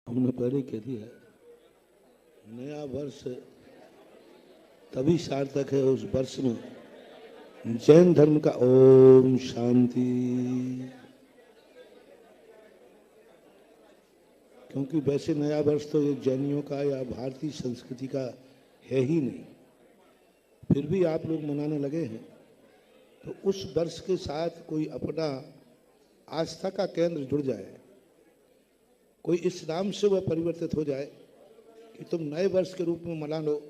हमने पहले कह दिया, नया वर्ष तभी सार्थक है उस वर्ष में जैन धर्म का ओम शांति, क्योंकि वैसे नया वर्ष तो ये जैनियों का या भारतीय संस्कृति का है ही नहीं, फिर भी आप लोग मनाने लगे हैं। तो उस वर्ष के साथ कोई अपना आस्था का केंद्र जुड़ जाए, कोई इस नाम से वह परिवर्तित हो जाए कि तुम नए वर्ष के रूप में मना लो,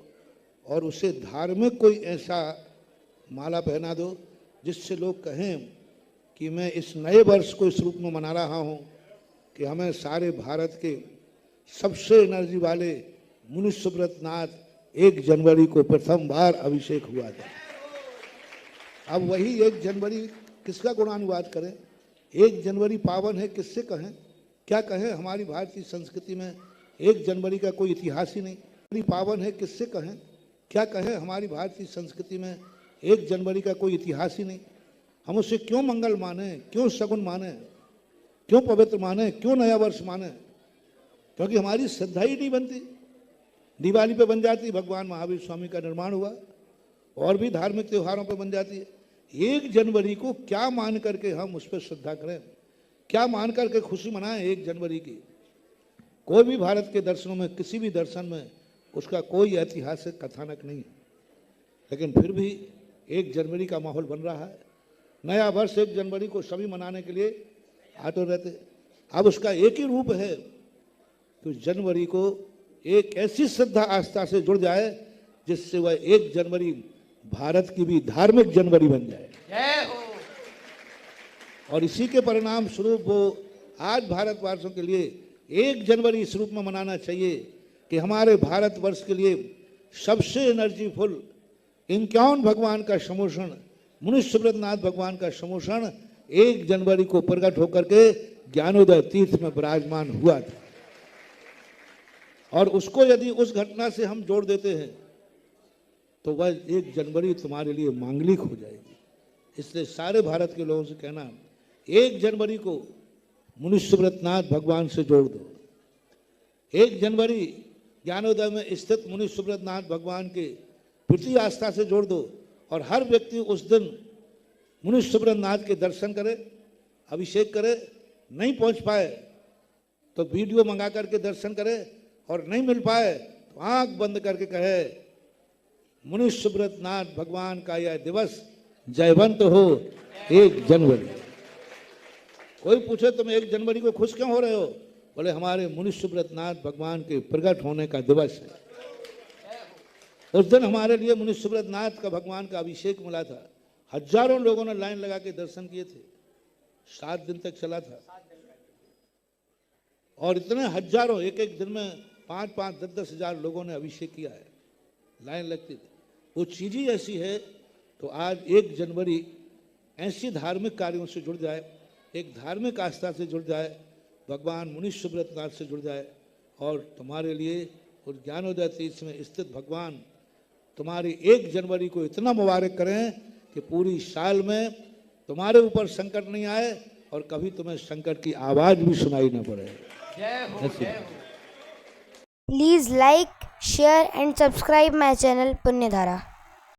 और उसे धार्मिक कोई ऐसा माला पहना दो जिससे लोग कहें कि मैं इस नए वर्ष को इस रूप में मना रहा हूँ कि हमें सारे भारत के सबसे एनर्जी वाले मुनि सुब्रत नाथ 1 जनवरी को प्रथम बार अभिषेक हुआ था। अब वही 1 जनवरी किसका गुणानुवाद करें? 1 जनवरी पावन है, किससे कहें? क्या कहें? हमारी भारतीय संस्कृति में 1 जनवरी का कोई इतिहास ही नहीं। पावन है, किससे कहें? क्या कहें? हमारी भारतीय संस्कृति में 1 जनवरी का कोई इतिहास ही नहीं। हम उसे क्यों मंगल माने, क्यों सगुन माने, क्यों पवित्र माने, क्यों नया वर्ष माने? क्योंकि हमारी श्रद्धा ही नहीं बनती। दिवाली पे बन जाती, भगवान महावीर स्वामी का निर्माण हुआ, और भी धार्मिक त्योहारों पे बन जाती है। 1 जनवरी को क्या मान करके हम उस पर श्रद्धा करें, क्या मान करके खुशी मनाएं 1 जनवरी की? कोई भी भारत के दर्शनों में, किसी भी दर्शन में उसका कोई ऐतिहासिक कथानक नहीं है, लेकिन फिर भी 1 जनवरी का माहौल बन रहा है। नया वर्ष 1 जनवरी को सभी मनाने के लिए आते रहते। अब उसका एक ही रूप है कि जनवरी को एक ऐसी श्रद्धा आस्था से जुड़ जाए जिससे वह 1 जनवरी भारत की भी धार्मिक जनवरी बन जाए। जय हो। और इसी के परिणाम स्वरूप वो आज भारतवासियों के लिए 1 जनवरी इस रूप में मनाना चाहिए कि हमारे भारतवर्ष के लिए सबसे एनर्जीफुल 51 भगवान का समोषण, मुनि सुब्रत नाथ भगवान का समोषण 1 जनवरी को प्रकट होकर के ज्ञानोदय तीर्थ में विराजमान हुआ था। और उसको यदि उस घटना से हम जोड़ देते हैं तो वह 1 जनवरी तुम्हारे लिए मांगलिक हो जाएगी। इसलिए सारे भारत के लोगों से कहना, 1 जनवरी को मुनि सुब्रत नाथ भगवान से जोड़ दो। 1 जनवरी ज्ञानोदय में स्थित मुनि सुब्रत नाथ भगवान के प्रति आस्था से जोड़ दो, और हर व्यक्ति उस दिन मुनि सुब्रत नाथ के दर्शन करे, अभिषेक करे। नहीं पहुंच पाए तो वीडियो मंगा करके दर्शन करे, और नहीं मिल पाए तो आंख बंद करके कहे, मुनि सुब्रत नाथ भगवान का यह दिवस जयवंत हो 1 जनवरी। कोई पूछे तुम 1 जनवरी को खुश क्यों हो रहे हो? बोले हमारे मुनि सुब्रत नाथ भगवान के प्रकट होने का दिवस है। उस दिन हमारे लिए मुनि सुब्रत नाथ का भगवान का अभिषेक मिला था। हजारों लोगों ने लाइन लगा के दर्शन किए थे। 7 दिन तक चला था, और इतने हजारों, एक दिन में 5-5, 10-10 हजार लोगों ने अभिषेक किया है। लाइन लगती थी। वो चीज ही ऐसी है। तो आज 1 जनवरी ऐसी धार्मिक कार्यों से जुड़ जाए, एक धार्मिक आस्था से जुड़ जाए, भगवान मुनि सुब्रत नाथ से जुड़ जाए, और तुम्हारे लिए उस ज्ञानोदय तीर्थ में स्थित भगवान तुम्हारी 1 जनवरी को इतना मुबारक करें कि पूरी साल में तुम्हारे ऊपर संकट नहीं आए, और कभी तुम्हें संकट की आवाज भी सुनाई न पड़े। जय हो, जय हो। Please like, share and subscribe my channel Punyadhara.